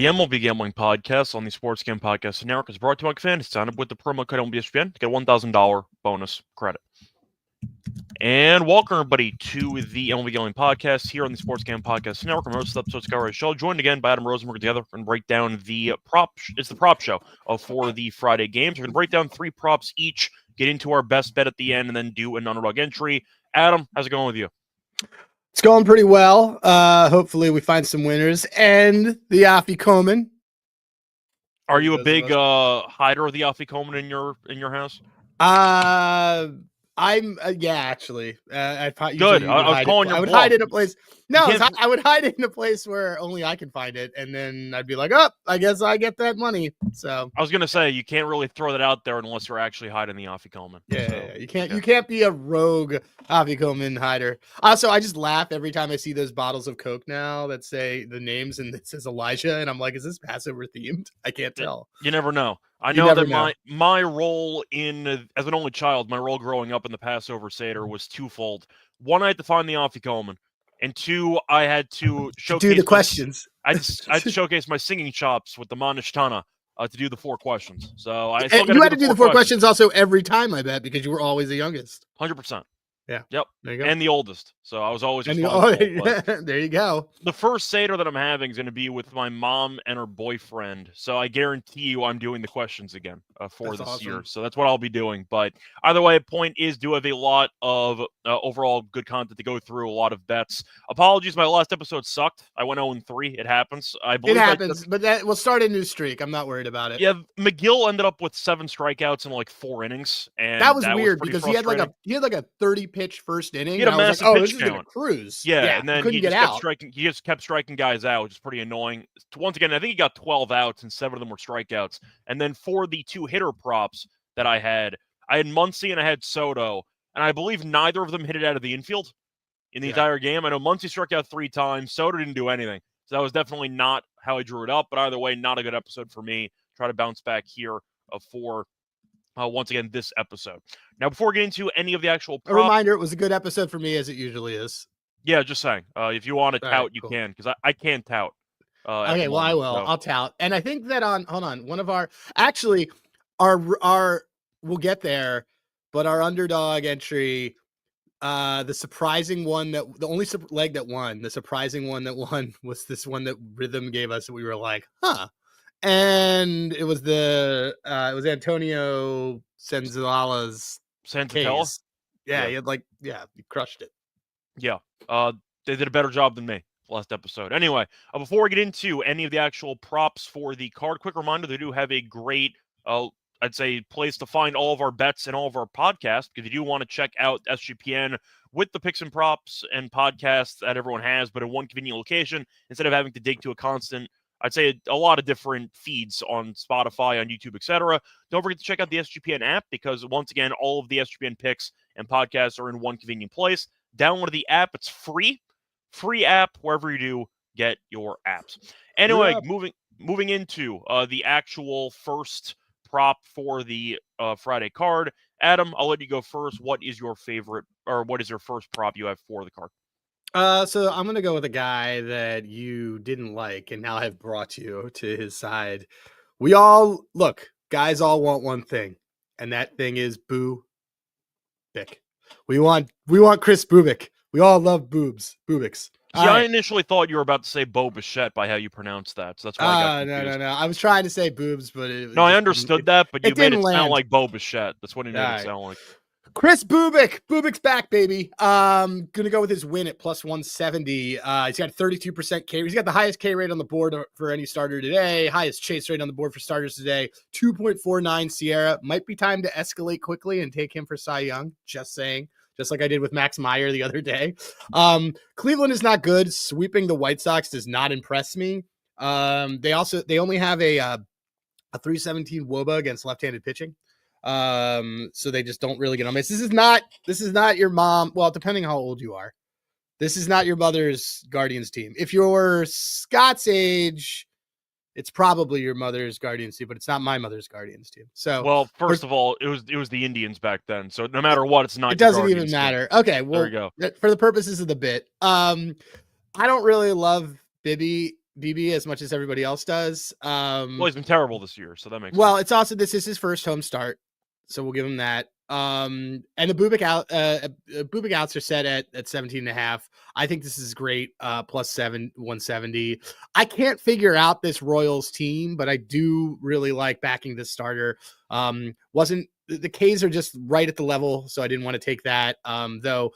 The MLB Gambling Podcast on the Sports Game Podcast Network is brought to you by fans. Sign up with the promo code MLBSPN to get a $1,000 bonus credit. And welcome, everybody, to the MLB Gambling Podcast here on the Sports Game Podcast Network. I'm host of the episode, Reichel, joined again by Adam Rosenberg together and break down the prop. It's the prop show for the Friday games. We're going to break down 3 props each, get into our best bet at the end, and then do an underdog entry. Adam, how's it going with you? It's going pretty well. Hopefully we find some winners and the Afikomen. Are you a big hider of the Afikomen in your house? I'm actually. Good. I was calling your I would bluff. hide in a place. No, I would hide it in a place where only I can find it, and then I'd be like, "Oh, I guess I get that money." So I was gonna say you can't really throw that out there unless you're actually hiding the Afikomen. Yeah, you can't. You can't be a rogue Afikomen hider. Also, I just laugh every time I see those bottles of Coke now that say the names and it says Elijah, and I'm like, "Is this Passover themed?" I can't tell. You never know. I know that my role as an only child, my role growing up in the Passover Seder was twofold. One, I had to find the Afikomen, and 2, I had to showcase the questions. I had to showcase my singing chops with the Manishtana to do the 4 questions. So I still you had to do the 4 questions also every time, I bet, because you were always the youngest. 100%. Yeah. Yep. There you go. And the oldest. So I was always there you go. The first Seder that I'm having is going to be with my mom and her boyfriend. So I guarantee you I'm doing the questions again for this year. So that's what I'll be doing. But either way, point is, do have a lot of overall good content to go through, a lot of bets. Apologies, my last episode sucked. I went 0-3. It happens. I believe it happens, but we'll start a new streak. I'm not worried about it. Yeah, McGill ended up with 7 strikeouts in like 4 innings. And that was weird because he had like a 30-pitch first inning. He had a massive pitch count. This is gonna cruise. Yeah, and then he just kept striking guys out, which is pretty annoying. Once again, I think he got 12 outs and 7 of them were strikeouts. And then for the 2 hitter props that I had Muncy and I had Soto, and I believe neither of them hit it out of the infield in the entire game. I know Muncy struck out 3 times. Soto didn't do anything. So that was definitely not how I drew it up. But either way, not a good episode for me. Try to bounce back here for once again this episode. Now, before we get into any of the actual props, a reminder, it was a good episode for me, as it usually is. Yeah, just saying. If you want to tout, you can, because I can't tout. Okay, well, I will. So. I'll tout. And I think that one of our we'll get there, but our underdog entry, the surprising one the only leg that won, the surprising one that won was this one that Rhythm gave us. We were like, huh. And it was Antonio Senzala's Santella. Yeah, he crushed it. Yeah, they did a better job than me last episode. Anyway, before we get into any of the actual props for the card, quick reminder, they do have a great, I'd say, place to find all of our bets and all of our podcasts, because if you do want to check out SGPN with the picks and props and podcasts that everyone has, but in one convenient location, instead of having to dig to a constant, I'd say, a lot of different feeds on Spotify, on YouTube, etc. Don't forget to check out the SGPN app, because once again, all of the SGPN picks and podcasts are in one convenient place. Download the app. It's free app wherever you do get your apps. Anyway, moving into the actual first prop for the Friday card. Adam, I'll let you go first. What is your favorite, or what is your first prop you have for the card? So I'm going to go with a guy that you didn't like and now have brought you to his side. Guys all want one thing, and that thing is Boo Bick. We want Chris Bubik. We all love Bubiks. I initially thought you were about to say Bo Bichette by how you pronounce that, so that's why I got confused. No. I was trying to say boobs, but I understood that, but you made it sound like Bo Bichette. That's what it made it sound like. Chris Bubik. Bubik's back, baby. Gonna go with his win at plus 170. He's got 32% K. He's got the highest K rate on the board for any starter today. Highest chase rate on the board for starters today. 2.49 Sierra. Might be time to escalate quickly and take him for Cy Young. Just saying. Just like I did with Max Meyer the other day. Cleveland is not good. Sweeping the White Sox does not impress me. They only have a 317 WOBA against left-handed pitching. So they just don't really get on base. This is not your mom. Well, depending how old you are, this is not your mother's Guardians team. If you're Scott's age, it's probably your mother's Guardians team, but it's not my mother's Guardians team. So, well, first of all, it was the Indians back then. So no matter what, it's not. It doesn't even matter. Team. Okay, well, there you go. For the purposes of the bit, I don't really love Bibby BB as much as everybody else does. Well, he's been terrible this year, so that makes Well, sense. it's also this is his first home start, so we'll give him that. And the Bubik outs are set at 17.5. I think this is great. Plus 170. I can't figure out this Royals team, but I do really like backing this starter. Wasn't the K's are just right at the level, so I didn't want to take that. Though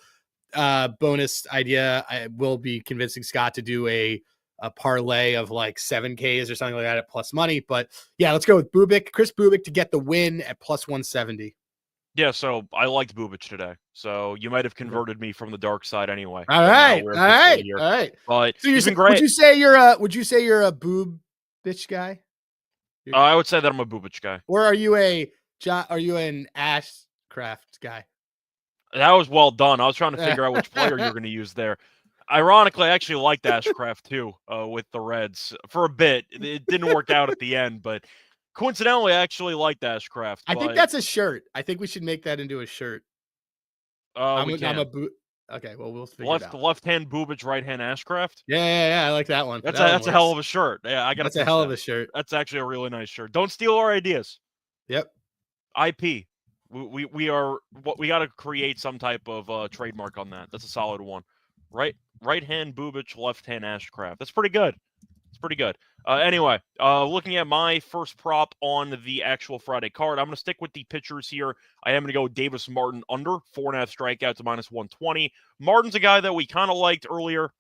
bonus idea, I will be convincing Scott to do a parlay of like 7Ks or something like that at plus money. But yeah, let's go with Chris Bubik to get the win at plus 170. Yeah, so I liked Bubic today. So you might have converted me from the dark side anyway. All right. But So he's been great. Would you say you're a boob bitch guy? I would say that I'm a Bubic guy. Or are you an Ashcraft guy? That was well done. I was trying to figure out which player you're going to use there. Ironically, I actually liked Ashcraft too with the Reds for a bit. It didn't work out at the end, but coincidentally, I actually liked Ashcraft. I think that's a shirt. I think we should make that into a shirt. Okay, well, we'll figure it out. Left-hand Bubic, right-hand Ashcraft. Yeah, I like that one. That's a hell of a shirt. Yeah, I got. That's a hell of a shirt. That's actually a really nice shirt. Don't steal our ideas. Yep. IP. We got to create some type of trademark on that. That's a solid one. Right-hand Bubic, left-hand Ashcraft. That's pretty good. It's pretty good. Anyway, looking at my first prop on the actual Friday card, I'm going to stick with the pitchers here. I am going to go with Davis Martin under 4.5 strikeouts to minus 120. Martin's a guy that we kind of liked earlier.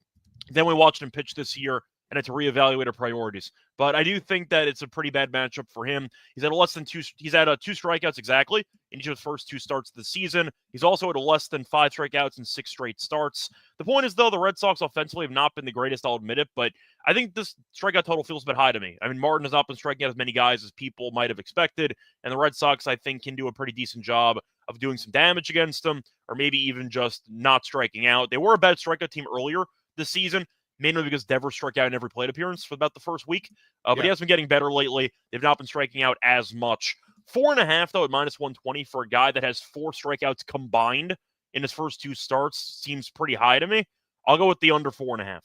Then we watched him pitch this year, and it's to reevaluate our priorities. But I do think that it's a pretty bad matchup for him. He's at two strikeouts exactly in each of his first 2 starts of the season. He's also at a less than 5 strikeouts in 6 straight starts. The point is, though, the Red Sox offensively have not been the greatest, I'll admit it, but I think this strikeout total feels a bit high to me. I mean, Martin has not been striking out as many guys as people might have expected, and the Red Sox, I think, can do a pretty decent job of doing some damage against them, or maybe even just not striking out. They were a bad strikeout team earlier this season, mainly because Devers struck out in every plate appearance for about the first week. But he has been getting better lately. They've not been striking out as much. 4.5, though, at minus 120 for a guy that has 4 strikeouts combined in his first 2 starts seems pretty high to me. I'll go with the under 4.5.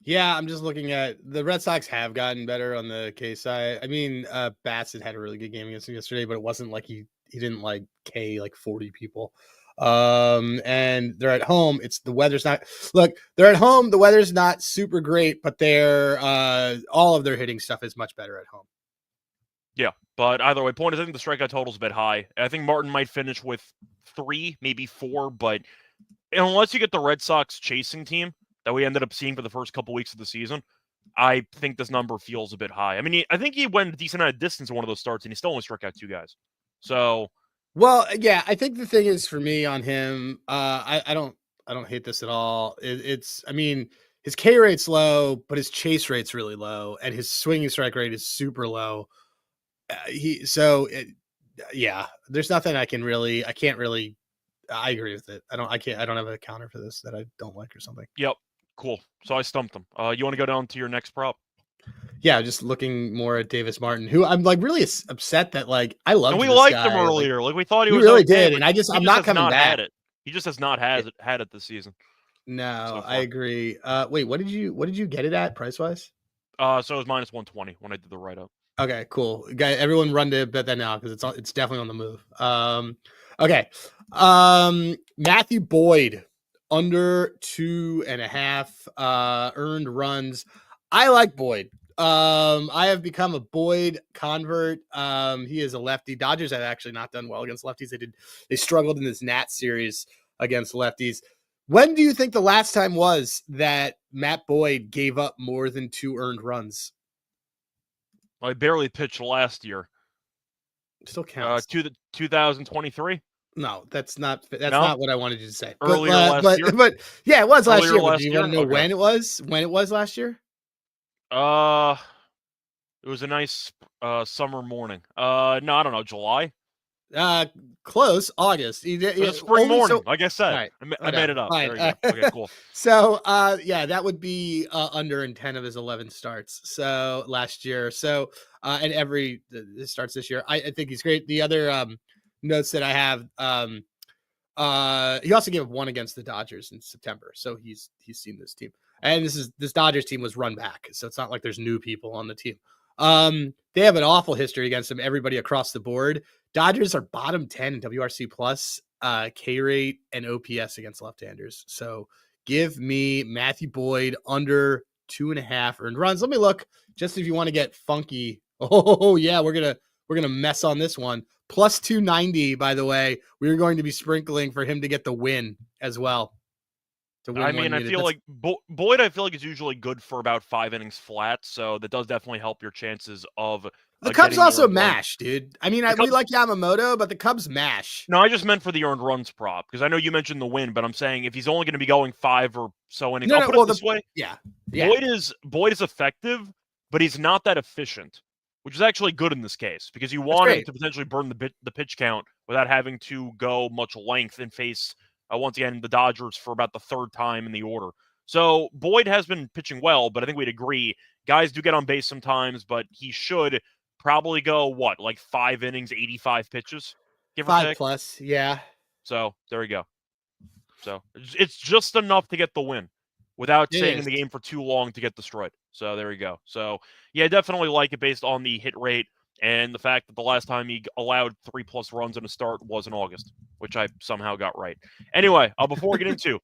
Yeah, I'm just looking at the Red Sox have gotten better on the K side. I mean, Bassett had a really good game against him yesterday, but it wasn't like he didn't like K like 40 people. And they're at home. They're at home. The weather's not super great, but all of their hitting stuff is much better at home. Yeah, but either way, point is I think the strikeout total's a bit high. I think Martin might finish with 3, maybe 4, but unless you get the Red Sox chasing team that we ended up seeing for the first couple weeks of the season, I think this number feels a bit high. I mean, I think he went a decent amount of distance in one of those starts, and he still only struck out 2 guys. So, well, yeah, I think the thing is for me on him, I don't hate this at all. I mean, his K rate's low, but his chase rate's really low, and his swinging strike rate is super low. There's nothing I can't really. I agree with it. I don't have a counter for this that I don't like or something. Yep. Cool. So I stumped him. You want to go down to your next prop? Yeah, just looking more at Davis Martin, who I'm like really upset that like I love. And we liked him earlier. Like we thought he was really okay, did, and I'm not coming back. He just has not had it this season. No, I agree. Wait, what did you get it at price wise? So it was minus 120 when I did the write up. Okay, cool. Guy, everyone run to bet that now because it's definitely on the move. Okay. Matthew Boyd under 2.5 earned runs. I like Boyd. I have become a Boyd convert. He is a lefty. Dodgers have actually not done well against lefties. They struggled in this Nats series against lefties. When do you think the last time was that Matt Boyd gave up more than 2 earned runs? Well, I barely pitched last year. Still counts. 2023? No, that's not what I wanted you to say. Earlier last year? But yeah, it was last year. Do you want to know when it was? When it was last year? It was a nice summer morning. No, I don't know, July? Close, August. It was spring morning, like I said. Right, I made it up. There you go. Okay, cool. So, that would be under in 10 of his 11 starts. So last year. So, and every starts this year. I think he's great. The other notes that I have, he also gave 1 against the Dodgers in September. So he's seen this team. And this Dodgers team was run back, so it's not like there's new people on the team. They have an awful history against them, everybody across the board. Dodgers are bottom 10 in WRC plus, K rate, and OPS against left-handers. So give me Matthew Boyd under 2.5 earned runs. Let me look, just if you want to get funky. Oh yeah, we're gonna mess on this one. Plus 290, by the way. We're going to be sprinkling for him to get the win as well. I mean, I feel like Boyd, I feel like is usually good for about 5 innings flat, so that does definitely help your chances of the Cubs also mash, dude. I mean, we like Yamamoto, but the Cubs mash. No, I just meant for the earned runs prop, because I know you mentioned the win, but I'm saying if he's only going to be going 5 or so innings, I'll put it this way. Yeah. Boyd is effective, but he's not that efficient, which is actually good in this case, because you want him to potentially burn the pitch count without having to go much length and face, once again, the Dodgers for about the third time in the order. So Boyd has been pitching well, but I think we'd agree guys do get on base sometimes, but he should probably go, like 5 innings, 85 pitches? Give or take? 5+, yeah. So there we go. So it's just enough to get the win without staying in the game for too long to get destroyed. So there we go. So yeah, definitely like it based on the hit rate and the fact that the last time he allowed 3+ runs in a start was in August, which I somehow got right. Anyway, before we get into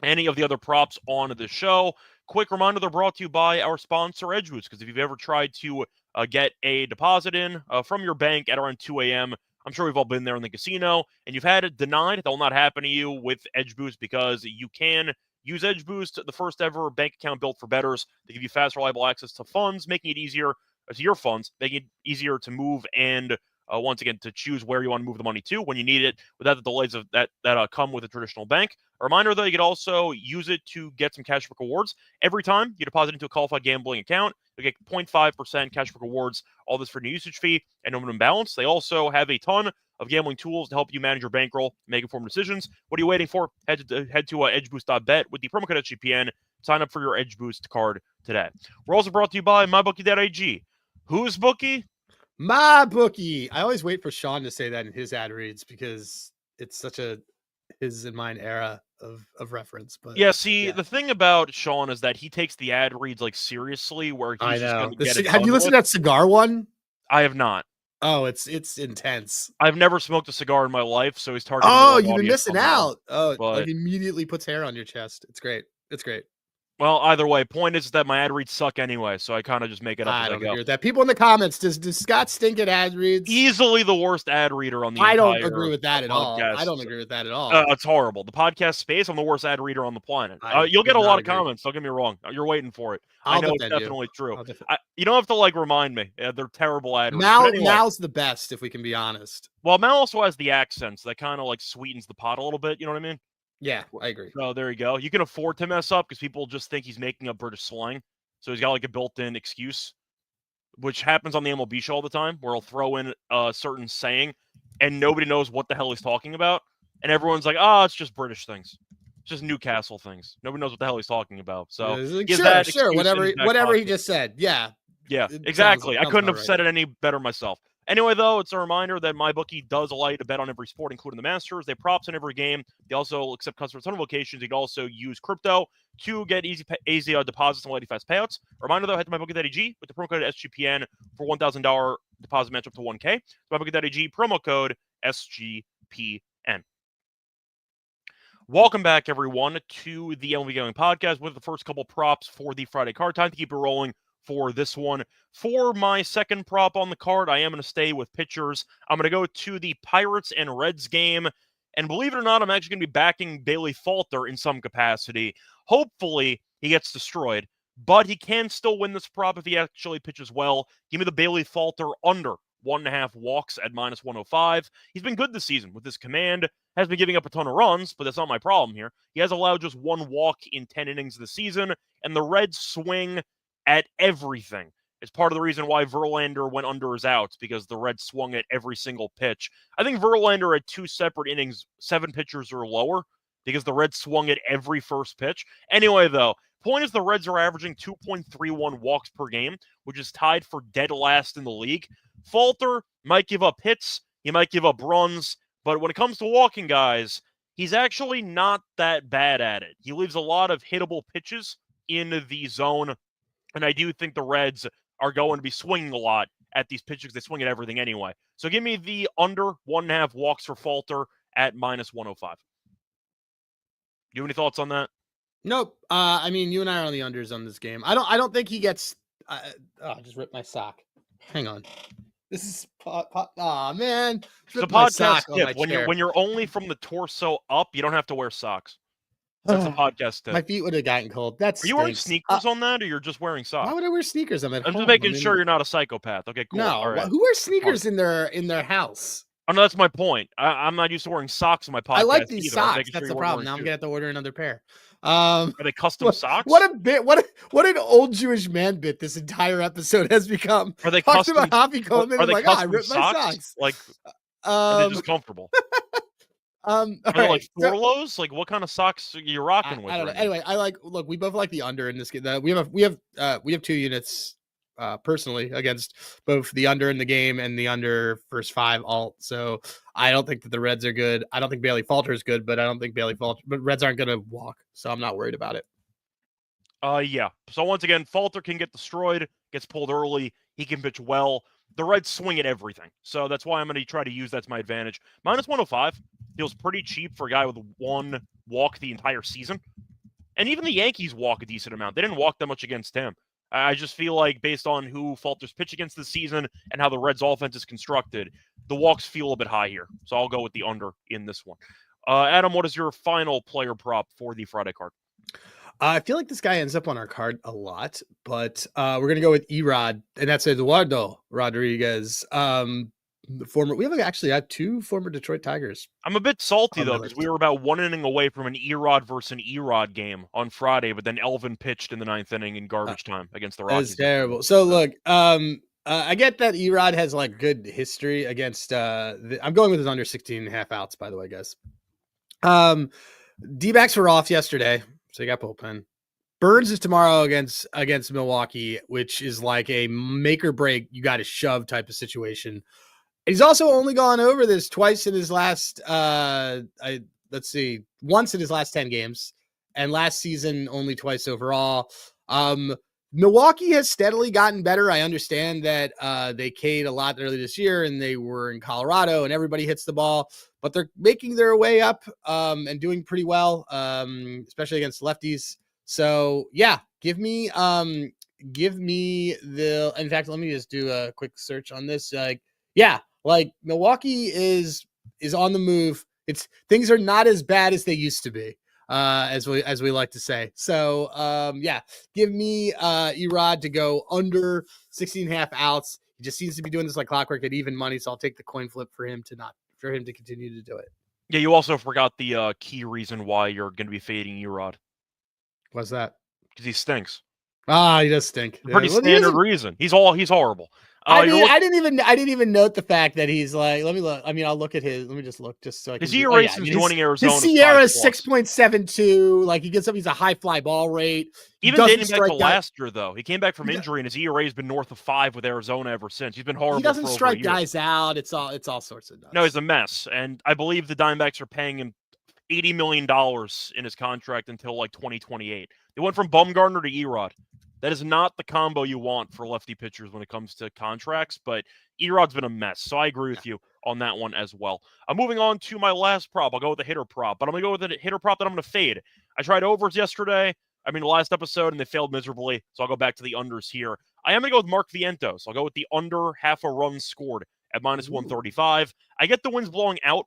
any of the other props on the show, quick reminder, they're brought to you by our sponsor, EdgeBoost, because if you've ever tried to get a deposit in from your bank at around 2 a.m., I'm sure we've all been there in the casino, and you've had it denied, that will not happen to you with EdgeBoost, because you can use EdgeBoost, the first ever bank account built for bettors. They give you fast, reliable access to funds, making it easier to your funds, making it easier to move and once again, to choose where you want to move the money to when you need it without the delays of that come with a traditional bank. A reminder, though, you can also use it to get some cashback rewards. Every time you deposit into a qualified gambling account, you get 0.5% cashback rewards, all this for no usage fee and no minimum balance. They also have a ton of gambling tools to help you manage your bankroll, make informed decisions. What are you waiting for? Head to edgeboost.bet with the promo code SGPN. Sign up for your EdgeBoost card today. We're also brought to you by MyBookie.ag. Whose bookie? My bookie. I always wait for Sean to say that in his ad reads because it's such a his and mine era of reference. But yeah, the thing about Sean is that he takes the ad reads like seriously, where he's just going to get it. Have you listened to that cigar one? I have not. Oh, it's intense. I've never smoked a cigar in my life, so he's targeting. Oh, you've been missing out. Oh, like immediately puts hair on your chest. It's great. It's great. Well, either way, point is that my ad reads suck anyway, so I kind of just make it up as I go. Agree with that. People in the comments, does Scott stink at ad reads? Easily the worst ad reader on the I don't agree with that at all. I don't agree with that at all. It's horrible. The podcast space, I'm the worst ad reader on the planet. You'll get a lot of comments. Don't get me wrong. You're waiting for it. I know it's definitely true. You don't have to remind me. They're terrible ad readers. Mal's the best, if we can be honest. Well, Mal also has the accent, so that kind of sweetens the pot a little bit. You know what I mean? Yeah, I agree. So there you go. You can afford to mess up because people just think he's making up British slang. So he's got a built-in excuse, which happens on the MLB show all the time, where he'll throw in a certain saying and nobody knows what the hell he's talking about. And everyone's like, it's just British things. It's just Newcastle things. Nobody knows what the hell he's talking about. So sure, whatever he just said. Yeah. Yeah, exactly. I couldn't have said it any better myself. Anyway, though, it's a reminder that MyBookie does allow you to bet on every sport, including the Masters. They props in every game. They also accept customers on locations. You can also use crypto to get easy deposits and fast payouts. A reminder, though, head to MyBookie.ag with the promo code SGPN for $1,000 deposit match up to $1K. MyBookie.ag, promo code SGPN. Welcome back, everyone, to the MLB Gambling Podcast with the first couple props for the Friday card time to keep it rolling for this one. For my second prop on the card, I am going to stay with pitchers. I'm going to go to the Pirates and Reds game. And believe it or not, I'm actually going to be backing Bailey Falter in some capacity. Hopefully, he gets destroyed, but he can still win this prop if he actually pitches well. Give me the Bailey Falter under 1.5 walks at -105. He's been good this season with his command. Has been giving up a ton of runs, but that's not my problem here. He has allowed just 1 walk in 10 innings this season, and the Reds swing at everything. It's part of the reason why Verlander went under his outs, because the Reds swung at every single pitch. I think Verlander had 2 separate innings, 7 pitchers or lower, because the Reds swung at every first pitch. Anyway, though, point is the Reds are averaging 2.31 walks per game, which is tied for dead last in the league. Falter might give up hits, he might give up runs, but when it comes to walking guys, he's actually not that bad at it. He leaves a lot of hittable pitches in the zone. And I do think the Reds are going to be swinging a lot at these pitches. They swing at everything anyway. So give me the under 1.5 walks for Falter at -105. You have any thoughts on that? Nope. I mean, you and I are on the unders on this game. I don't think he gets. I just ripped my sock. Hang on. This is man. It's a my podcast sock on tip. my chair. When you're only from the torso up, you don't have to wear socks. That's a podcast tip. My feet would have gotten cold. That's. Are you wearing sneakers on that, or you're just wearing socks? Why would I wear sneakers? I'm just making sure you're not a psychopath. Okay, cool. No. All right. Who wears sneakers in their house? Oh, no, that's my point. I'm not used to wearing socks in my podcast. I like these either. socks. That's the problem. Now I'm gonna have to order another pair. Are they custom socks? What a bit! What an old Jewish man bit this entire episode has become. Are they custom? About Hoppy coming are they like, custom I ripped my socks. Like, are they just comfortable? Are they like Forlos? Like, what kind of socks are you rocking with? I don't know. Anyway, look. We both like the under in this game. We have 2 units. Personally, against both the under in the game and the under first 5 alt. So I don't think that the Reds are good. I don't think Bailey Falter is good, but I don't think but Reds aren't going to walk. So I'm not worried about it. Yeah. So once again, Falter can get destroyed, gets pulled early. He can pitch well. The Reds swing at everything. So that's why I'm going to try to use that to my advantage. -105 feels pretty cheap for a guy with 1 walk the entire season. And even the Yankees walk a decent amount. They didn't walk that much against him. I just feel like based on who Falter's pitch against this season and how the Reds offense is constructed, the walks feel a bit high here. So I'll go with the under in this one. Adam, what is your final player prop for the Friday card? I feel like this guy ends up on our card a lot, but we're going to go with Erod, and that's Eduardo Rodriguez. We have 2 former Detroit Tigers. I'm a bit salty, though, because we were about 1 inning away from an Erod versus an Erod game on Friday, but then Elvin pitched in the 9th inning in garbage time against the Rockies. That's terrible. So, look, I get that Erod has, like, good history against I'm going with his under 16.5 outs, by the way, guys. D-backs were off yesterday, so you got bullpen. Burns is tomorrow against Milwaukee, which is like a make or break, you got to shove type of situation. He's also only gone over this twice in his last, once in his last 10 games, and last season only twice overall. Milwaukee has steadily gotten better. I understand that they K'd a lot early this year, and they were in Colorado, and everybody hits the ball, but they're making their way up and doing pretty well, especially against lefties. So yeah, give me in fact, let me just do a quick search on this. Like Milwaukee is on the move. Things are not as bad as they used to be, as we like to say. So give me Erod to go under 16.5 outs. He just seems to be doing this like clockwork at even money. So I'll take the coin flip for him to continue to do it. Yeah, you also forgot the key reason why you're going to be fading Erod. What's that? Because he stinks. He does stink. Pretty standard reason. He's horrible. I didn't even note the fact that he's like. Let me look. I mean, I'll look at his. Let me just look just so I can. His ERA since joining Arizona. His Sierra is 6.72. Like he gets up. He's a high fly ball rate. Even dating back to last year, though, he came back from injury and his ERA has been north of 5 with Arizona ever since. He's been horrible. He doesn't strike guys out. It's all sorts of nuts. No, he's a mess, and I believe the Diamondbacks are paying him $80 million in his contract until like 2028. They went from Bumgarner to Erod. That is not the combo you want for lefty pitchers when it comes to contracts, but Erod's been a mess, so I agree with you on that one as well. I'm moving on to my last prop. I'll go with the hitter prop, but I'm going to go with a hitter prop that I'm going to fade. I tried overs yesterday, the last episode, and they failed miserably, so I'll go back to the unders here. I am going to go with Mark Vientos. I'll go with the under half a run scored at -135. I get the winds blowing out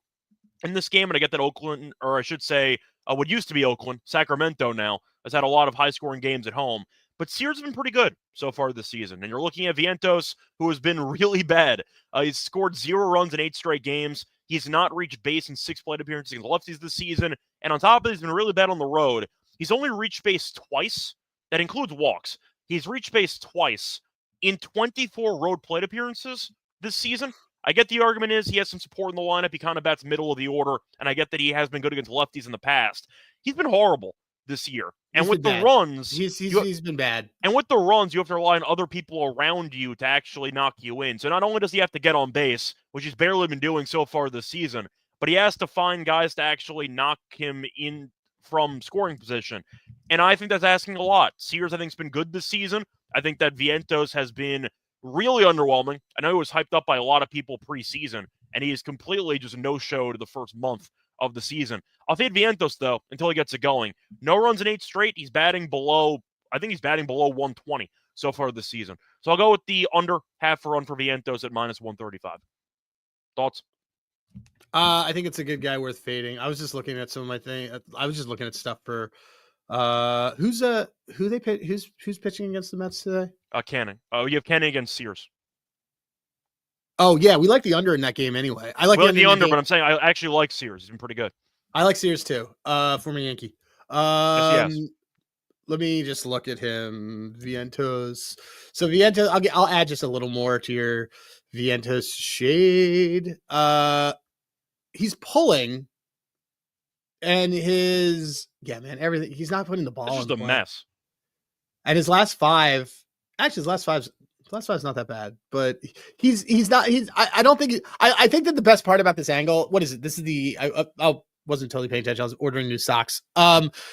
in this game, and I get that Oakland, or I should say, what used to be Oakland, Sacramento now, has had a lot of high-scoring games at home. But Sears has been pretty good so far this season. And you're looking at Vientos, who has been really bad. He's scored 0 runs in 8 straight games. He's not reached base in 6 plate appearances against lefties this season. And on top of it, he's been really bad on the road. He's only reached base twice. That includes walks. He's reached base twice in 24 road plate appearances this season. I get the argument is he has some support in the lineup. He kind of bats middle of the order. And I get that he has been good against lefties in the past. He's been horrible this year. And with the runs, he's been bad. And with the runs, you have to rely on other people around you to actually knock you in. So not only does he have to get on base, which he's barely been doing so far this season, but he has to find guys to actually knock him in from scoring position. And I think that's asking a lot. Sears, I think, has been good this season. I think that Vientos has been really underwhelming. I know he was hyped up by a lot of people preseason, and he is completely just no-showed the first month of the season. I'll fade Vientos, though, until he gets it going. No runs in 8 straight. He's batting below 120 so far this season. So I'll go with the under half a run for Vientos at minus 135. Thoughts? I think it's a good guy worth fading. I was just looking at some of my thing. I was just looking at stuff for who's pitching against the Mets today? Canning. Oh, you have Canning against Sears. Oh yeah, we like the under in that game anyway. I like the under, but I'm saying I actually like Sears. He's been pretty good. I like Sears too. Former Yankee. Yes. Let me just look at him. Vientos. So Vientos, I'll add just a little more to your Vientos shade. He's pulling, and everything. He's not putting the ball. It's just a mess. And his last five's not that bad, but he's not. I don't think. I think that the best part about this angle. What is it? This is the. I wasn't totally paying attention. I was ordering new socks.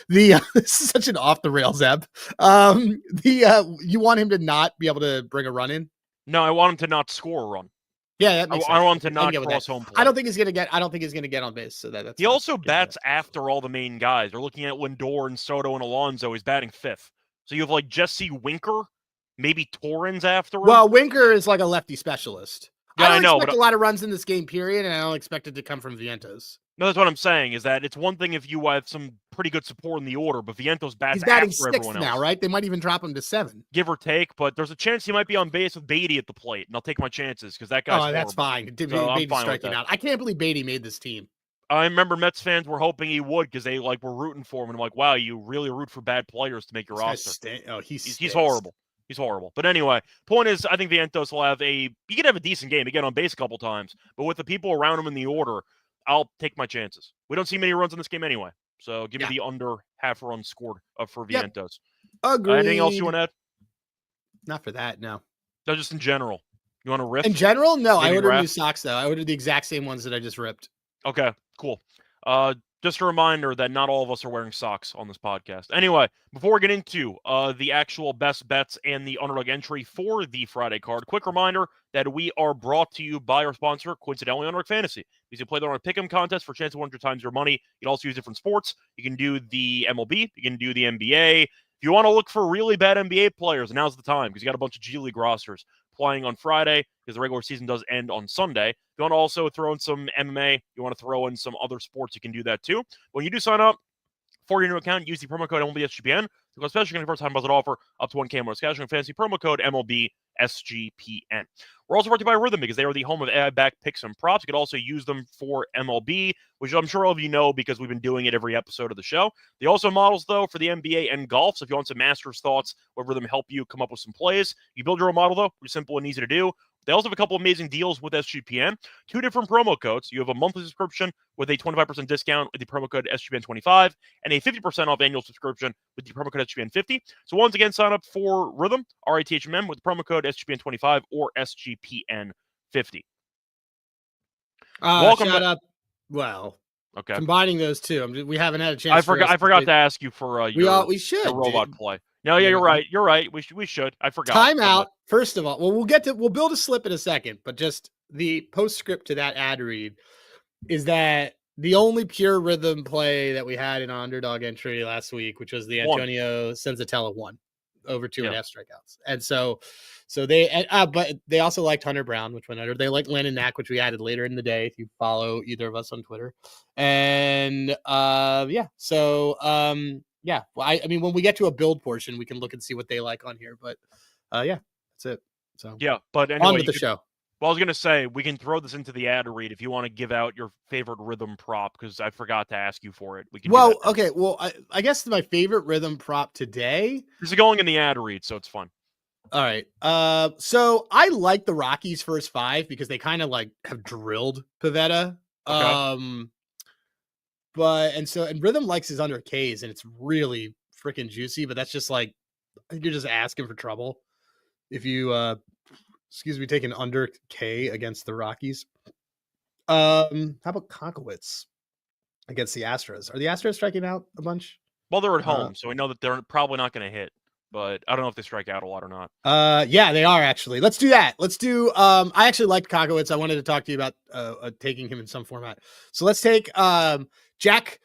This is such an off the rails ebb. You want him to not be able to bring a run in? No, I want him to not score a run. Yeah, that makes sense. I want him to not cross home plate. I don't think he's gonna get on base. So that's. He also bats after all the main guys. They're looking at Lindor and Soto and Alonso. He's batting 5th. So you have like Jesse Winker, maybe Torrens after him. Well, Winker is like a lefty specialist. Yeah, I don't expect a lot of runs in this game, period, and I don't expect it to come from Vientos. No, that's what I'm saying, is that it's one thing if you have some pretty good support in the order, but Vientos bats He's batting after everyone else. now, right? They might even drop him to 7. Give or take, but there's a chance he might be on base with Beatty at the plate, and I'll take my chances because that guy's horrible. That's fine. Beatty's striking out. I can't believe Beatty made this team. I remember Mets fans were hoping he would because they were rooting for him, and I'm like, wow, you really root for bad players to make your roster. He's horrible. He's horrible. But anyway, point is, I think Vientos will he could have a decent game, again, on base a couple times, but with the people around him in the order, I'll take my chances. We don't see many runs in this game anyway, so give me the under half a run scored for Vientos. Agreed. Anything else you want to add? Not for that, no. No, just in general. You want to riff? In general, no. I ordered new socks, though. I ordered the exact same ones that I just ripped. Okay, cool. Just a reminder that not all of us are wearing socks on this podcast. Anyway, before we get into the actual best bets and the underdog entry for the Friday card, quick reminder that we are brought to you by our sponsor, coincidentally, Underdog Fantasy. You can play the Pick'em contest for a chance of 100 times your money. You can also use different sports. You can do the MLB. You can do the NBA. If you want to look for really bad NBA players, now's the time because you got a bunch of G League rosters playing on Friday because the regular season does end on Sunday. If you want to also throw in some MMA, you want to throw in some other sports, you can do that too. When you do sign up for your new account, use the promo code MLB SGPN. So especially going to first time deposit offer up to 1K bonus cash on fantasy promo code MLB SGPN. We're also brought to you by Rhythm because they are the home of AI back picks and props. You could also use them for MLB, which I'm sure all of you know because we've been doing it every episode of the show. They also have models, though, for the NBA and golf. So if you want some master's thoughts, where Rhythm help you come up with some plays, you build your own model, though. Pretty simple and easy to do. They also have a couple of amazing deals with SGPN. 2 different promo codes. You have a monthly subscription with a 25% discount with the promo code SGPN25 and a 50% off annual subscription with the promo code SGPN50. So once again, sign up for Rhythm, RITHMM, with the promo code SGPN25 or SGPN50. Welcome up. Well, okay. Combining those two, we haven't had a chance. I forgot to ask you for we should robot play. No, yeah, you're right. You're right. We should. I forgot. Timeout. First of all, we'll build a slip in a second, but just the postscript to that ad read is that the only pure Rhythm play that we had in our underdog entry last week, which was the Antonio Senzatella 1 over 2.5 strikeouts. And so they, but they also liked Hunter Brown, which went under. They liked Landon Knack, which we added later in the day if you follow either of us on Twitter. And yeah, well, I mean, when we get to a build portion, we can look and see what they like on here. But yeah, that's it. So yeah, but anyway, on with the show. Well, I was gonna say we can throw this into the ad read if you want to give out your favorite Rhythm prop because I forgot to ask you for it. We can. Well, okay. Well, I guess my favorite Rhythm prop today. This is going in the ad read, so it's fun. All right. So I like the Rockies' first 5 because they kind of like have drilled Pivetta. Okay. And Rhythm likes his under Ks, and it's really freaking juicy. But that's just like, I think you're just asking for trouble if you, take an under K against the Rockies. How about Konkowitz? against the Astros. Are the Astros striking out a bunch? Well, they're at home, so we know that they're probably not going to hit. But I don't know if they strike out a lot or not. Yeah, they are actually. Let's do that. Let's do. I actually liked Kokowitz. I wanted to talk to you about taking him in some format. So let's take Jack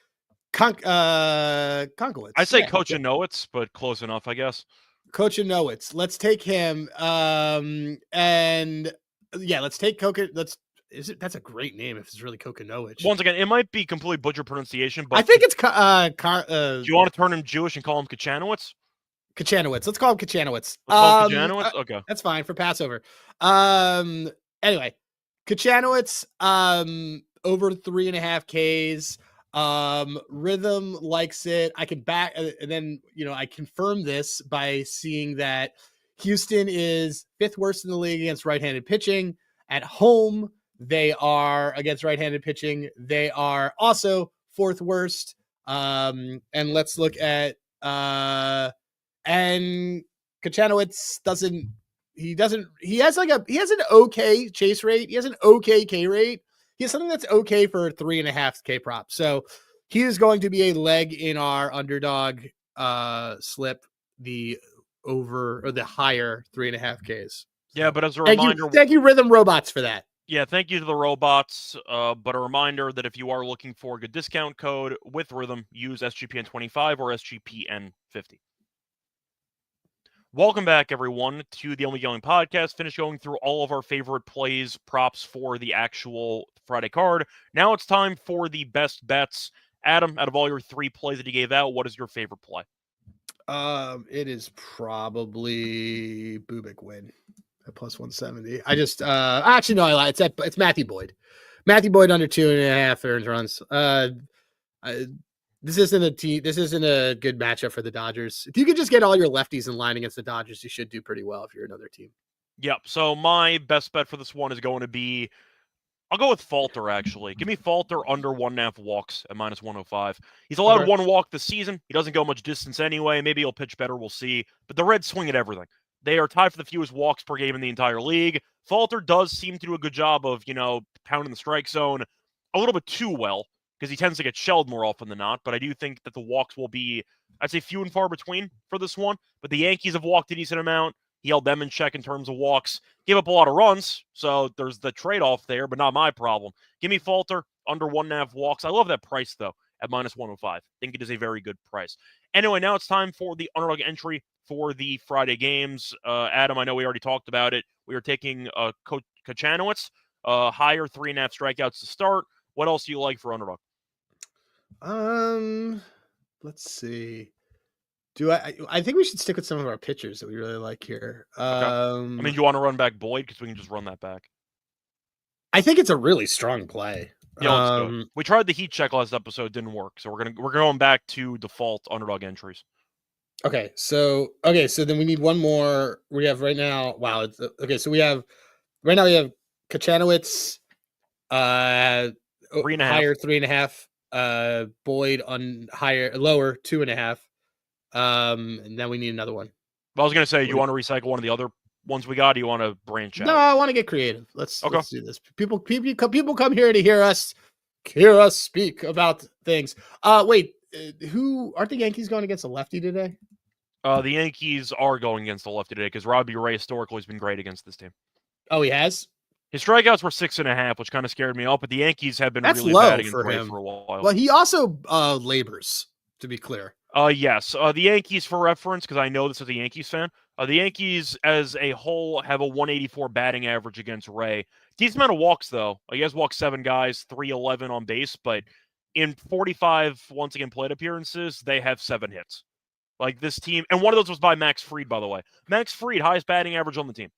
Konkowitz. I say Kochanowicz, but close enough, I guess. Kochanowicz. Let's take him. And yeah, let's take that's a great name if it's really Kokonowicz. Once again, it might be completely butcher pronunciation, but I think it's do you want to turn him Jewish and call him Kochanowicz? Kochanowicz. Let's call him Kochanowicz. Kochanowicz? Okay. That's fine for Passover. Anyway, Kochanowicz, over 3.5 Ks. Rhythm likes it. I can back, and then, I confirm this by seeing that Houston is 5th worst in the league against right-handed pitching. At home, they are against right-handed pitching. They are also 4th worst. And let's look at, and Kochanowicz he has an okay chase rate. He has an okay K rate. He has something that's okay for 3.5 K prop. So he is going to be a leg in our underdog slip, the over or the higher 3.5 Ks. Yeah, but as a reminder, thank you Rhythm Robots for that. Yeah, thank you to the robots. But a reminder that if you are looking for a good discount code with Rhythm, use SGPN 25 or SGPN 50. Welcome back, everyone, to the MLB Gambling Podcast. Finished going through all of our favorite plays, props for the actual Friday card. Now it's time for the best bets. Adam, out of all your 3 plays that you gave out, what is your favorite play? It is probably Bubik win at plus 170. I just actually no, I lied. It's Matthew Boyd. Matthew Boyd under 2.5 earned runs. This isn't a good matchup for the Dodgers. If you could just get all your lefties in line against the Dodgers, you should do pretty well if you're another team. Yep. So my best bet for this one is going to be, I'll go with Falter, actually. Give me Falter under 1.5 walks at minus 105. He's allowed 1 walk this season. He doesn't go much distance anyway. Maybe he'll pitch better. We'll see. But the Reds swing at everything. They are tied for the fewest walks per game in the entire league. Falter does seem to do a good job of, pounding the strike zone a little bit too well, because he tends to get shelled more often than not. But I do think that the walks will be, I'd say, few and far between for this one. But the Yankees have walked a decent amount. He held them in check in terms of walks. Gave up a lot of runs, so there's the trade-off there, but not my problem. Give me Falter under 1.5 walks. I love that price, though, at minus 105. I think it is a very good price. Anyway, now it's time for the underdog entry for the Friday games. Adam, I know we already talked about it. We are taking Kochanowicz, higher 3.5 strikeouts to start. What else do you like for underdog? Let's see. I think we should stick with some of our pitchers that we really like here. Okay. Do you want to run back Boyd? Because we can just run that back. I think it's a really strong play. Yeah, let's do it. We tried the heat check last episode, didn't work. So we're going back to default underdog entries. Okay, so then we need one more. We have right now. Wow. So we have Kochanowicz, 3.5. higher 3.5. Boyd on lower 2.5. And then we need another one. Well, I was gonna say, do you want to recycle one of the other ones we got? Or do you want to branch out? No, I want to get creative. Let's do this. People come here to hear us speak about things. Wait, who aren't the Yankees going against a lefty today? The Yankees are going against the lefty today because Robbie Ray historically has been great against this team. Oh, he has? His strikeouts were 6.5, which kind of scared me off, but the Yankees have been really low bad against Ray for a while. Well, he also labors, to be clear. Yes. The Yankees, for reference, because I know this as a Yankees fan, the Yankees as a whole have a 184 batting average against Ray. Decent amount of walks, though. He has walked 7 guys, 311 on base, but in 45, once again, plate appearances, they have 7 hits. Like this team, and one of those was by Max Fried, by the way. Max Fried, highest batting average on the team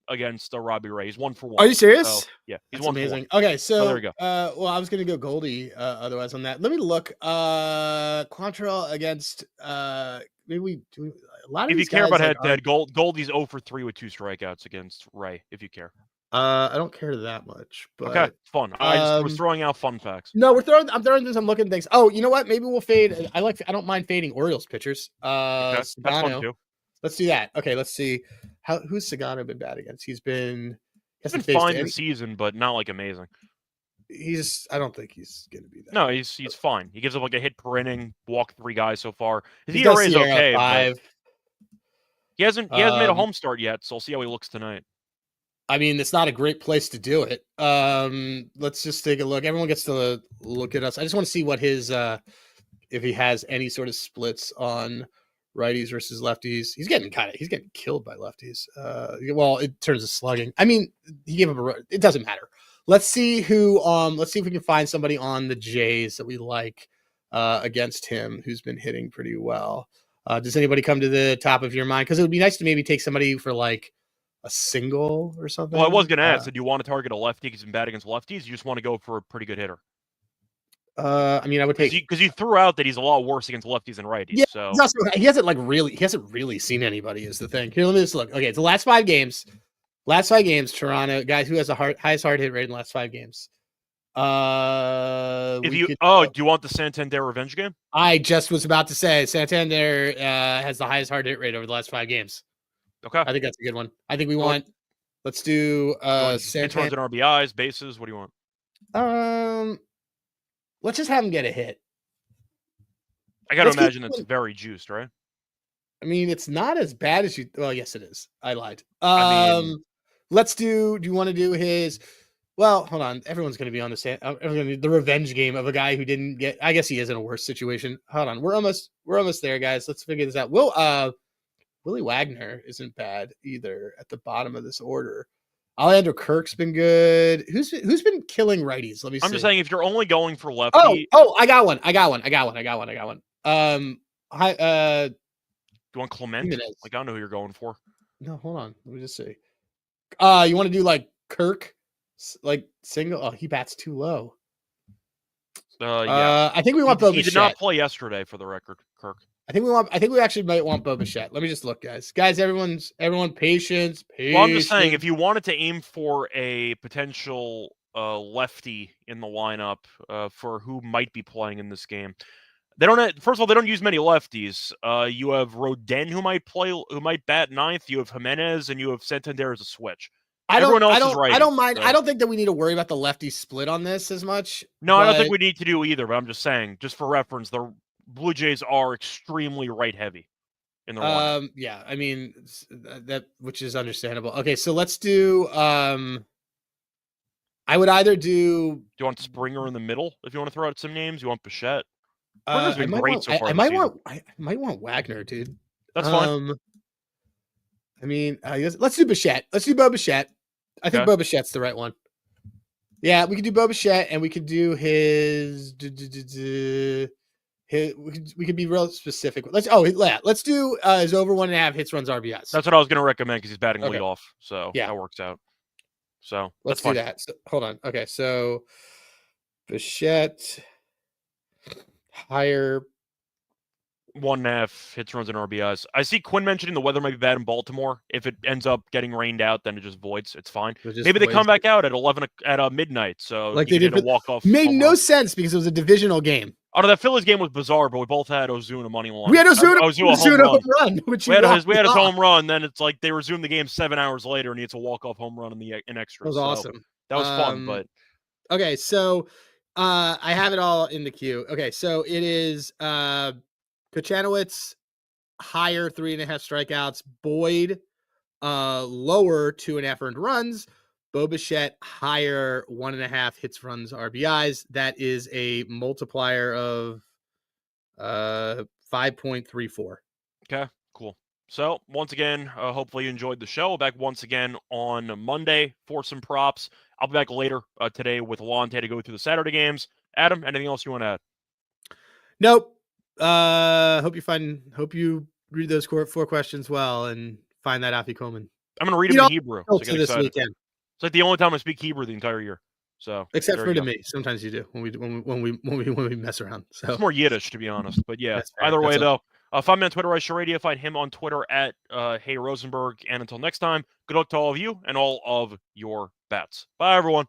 against Robbie Ray. He's 1 for 1. Are you serious? So, yeah, he's That's 1 amazing. for 1. Okay, so there we go. Well, I was gonna go Goldie otherwise on that. Let me look. Quantrill against maybe we do a lot of. If these you care guys, about like, head-to-head, Goldie's 0 for 3 with 2 strikeouts against Ray. If you care. I don't care that much. But, okay, fun. I just was throwing out fun facts. No, I'm throwing this. I'm looking at things. Oh, you know what? Maybe we'll fade. I don't mind fading Orioles pitchers. That's fun too. Let's do that. Okay, let's see. Who's Sagano been bad against? He's been fine this season, but not like amazing. I don't think he's going to be that. No, he's fine. He gives up like a hit per inning, walked 3 guys so far. His He's ERA is okay, 5. but he hasn't made a home start yet, so we'll see how he looks tonight. I mean, it's not a great place to do it. Let's just take a look. Everyone gets to look at us. I just want to see what his if he has any sort of splits on righties versus lefties. He's getting killed by lefties. Well, in terms of slugging. I mean, he gave up it doesn't matter. Let's see if we can find somebody on the Jays that we like against him who's been hitting pretty well. Does anybody come to the top of your mind? Because it would be nice to maybe take somebody for like a single or something. Well, I was going to ask, do you want to target a lefty because he's been bad against lefties? You just want to go for a pretty good hitter? I mean, I would take because you threw out that he's a lot worse against lefties than righties. Yeah, so he hasn't really seen anybody is the thing. Here, let me just look. Okay, it's the last 5 games. Last 5 games, Toronto guys who has the highest hard hit rate in the last 5 games. Do you want the Santander revenge game? I just was about to say Santander has the highest hard hit rate over the last 5 games. Okay, I think that's a good one. I think we want. Let's do hits, runs, and RBIs, bases. What do you want? Let's just have him get a hit. I got to imagine it's very juiced, right? I mean, it's not as bad as you. Well, yes, it is. I lied. Let's do. Do you want to do his? Well, hold on. Everyone's going to be on the revenge game of a guy who didn't get. I guess he is in a worse situation. Hold on. We're almost there, guys. Let's figure this out. Willie Wagner isn't bad either at the bottom of this order. Alejandro Kirk's been good. Who's been killing righties? Let me see. I'm just saying, if you're only going for lefty. Oh, I got one. Do you want Clement? Jimenez. Like, I don't know who you're going for. No, hold on. Let me just see. You want to do like Kirk, like single? Oh, he bats too low. Yeah. I think we want Bo Bichette. He did not play yesterday, for the record, Kirk. I think we actually might want Bo Bichette. Let me just look, guys. Everyone, patience. Well, I'm just saying, if you wanted to aim for a potential lefty in the lineup for who might be playing in this game, they don't use many lefties. You have Rodin who might bat ninth. You have Jimenez, and you have Santander as a switch. Everyone else is right. I don't mind. So. I don't think that we need to worry about the lefty split on this as much. No, I don't think we need to do either. But I'm just saying, just for reference, the Blue Jays are extremely right heavy in the lineup. Yeah, I mean that, which is understandable. Okay, so let's do. I would either do. Do you want Springer in the middle if you want to throw out some names? You want Bichette? Springer's been great so far. I might want Wagner, dude. That's fine. I mean, let's do Bichette. Let's do Bo Bichette. I think Bo Bichette's the right one. Yeah, we could do Bo Bichette, and we could do his. We could be real specific. Let's do his over 1.5 hits, runs, RBIs. That's what I was going to recommend because he's batting leadoff, so that works out. So let's do that. So, hold on. Okay, so Bichette higher 1.5 hits, runs, and RBIs. I see Quinn mentioning the weather might be bad in Baltimore. If it ends up getting rained out, then it just voids. It's fine. Maybe they come back out at midnight. So like they did a walk off. Made no sense because it was a divisional game. Oh, no, that Phillies game was bizarre, but we both had Ozuna money line. We had Ozuna home run. We had his home run. Then it's like they resumed the game 7 hours later, and he hits a walk off home run in extra. That was awesome. That was fun. But okay, so I have it all in the queue. Okay, so it is Kochanowicz higher 3.5 strikeouts, Boyd lower 2.5 earned runs, Bo Bichette higher 1.5 hits, runs, RBIs. That is a multiplier of 5.34. Okay, cool. So once again, hopefully you enjoyed the show. Back once again on Monday for some props. I'll be back later today with Lonte to go through the Saturday games. Adam, anything else you want to add? Nope. Hope you read those 4 questions well and find that Afikomen. I'm going to read them in Hebrew. So this weekend. It's like the only time I speak Hebrew the entire year. So except for to me, sometimes you do when we mess around. So it's more Yiddish, to be honest. But yeah, either way though, find me on Twitter, Reichel Radio. Find him on Twitter at Hey Rosenberg. And until next time, good luck to all of you and all of your bets. Bye, everyone.